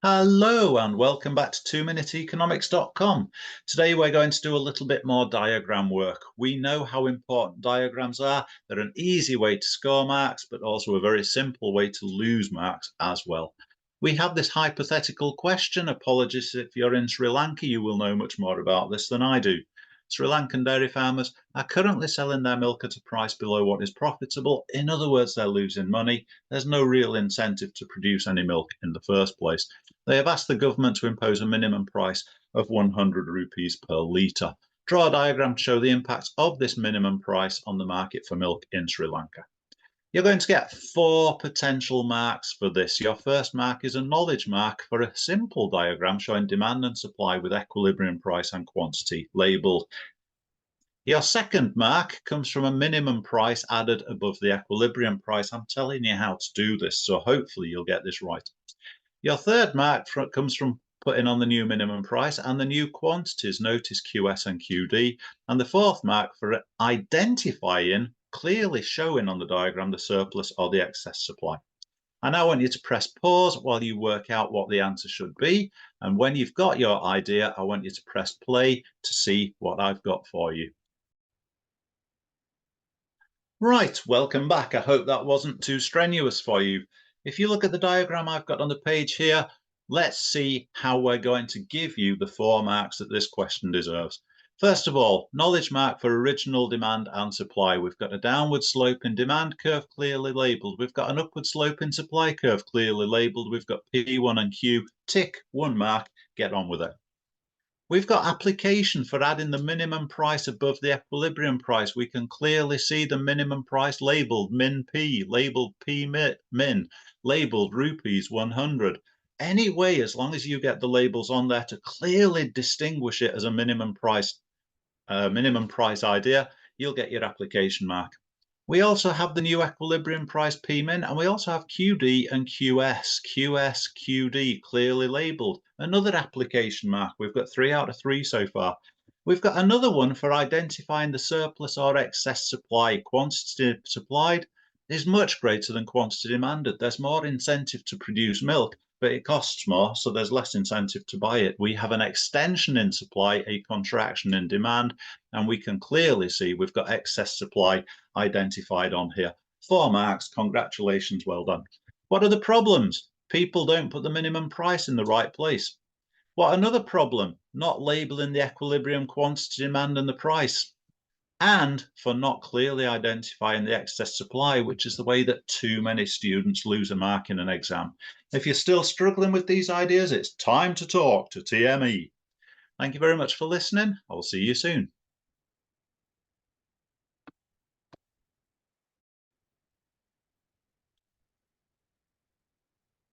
Hello and welcome back to 2minuteeconomics.com. Today we're going to do a little bit more diagram work. We know how important diagrams are. They're an easy way to score marks, but also a very simple way to lose marks as well. We have this hypothetical question. Apologies if you're in Sri Lanka, you will know much more about this than I do. Sri Lankan dairy farmers are currently selling their milk at a price below what is profitable. In other words, they're losing money. There's no real incentive to produce any milk in the first place. They have asked the government to impose a minimum price of 100 rupees per litre. Draw a diagram to show the impact of this minimum price on the market for milk in Sri Lanka. You're going to get 4 potential marks for this. Your first mark is a knowledge mark for a simple diagram showing demand and supply with equilibrium price and quantity labelled. Your second mark comes from a minimum price added above the equilibrium price. I'm telling you how to do this, so hopefully you'll get this right. Your third mark comes from putting on the new minimum price and the new quantities, notice QS and QD. And the fourth mark for identifying, clearly showing on the diagram, the surplus or the excess supply. I now want you to press pause while you work out what the answer should be. And when you've got your idea, I want you to press play to see what I've got for you. Right, welcome back. I hope that wasn't too strenuous for you. If you look at the diagram I've got on the page here, let's see how we're going to give you the 4 marks that this question deserves. First of all, knowledge mark for original demand and supply. We've got a downward slope in demand curve clearly labelled. We've got an upward slope in supply curve clearly labelled. We've got P1 and Q. Tick, 1 mark, get on with it. We've got application for adding the minimum price above the equilibrium price. We can clearly see the minimum price labelled min P, labelled P min, labelled rupees 100. Anyway, as long as you get the labels on there to clearly distinguish it as a minimum price idea, you'll get your application mark. We also have the new equilibrium price P-min, and we also have QD and QS. QS, QD, clearly labelled. Another application mark. We've got 3 out of 3 so far. We've got another one for identifying the surplus or excess supply. Quantity supplied is much greater than quantity demanded. There's more incentive to produce milk, but it costs more, so there's less incentive to buy it. We have an extension in supply, a contraction in demand, and we can clearly see we've got excess supply identified on here. 4 marks, congratulations, well done. What are the problems? People don't put the minimum price in the right place. What another problem? Not labelling the equilibrium quantity demand and the price. And for not clearly identifying the excess supply, which is the way that too many students lose a mark in an exam. If you're still struggling with these ideas, it's time to talk to TME. Thank you very much for listening. I'll see you soon.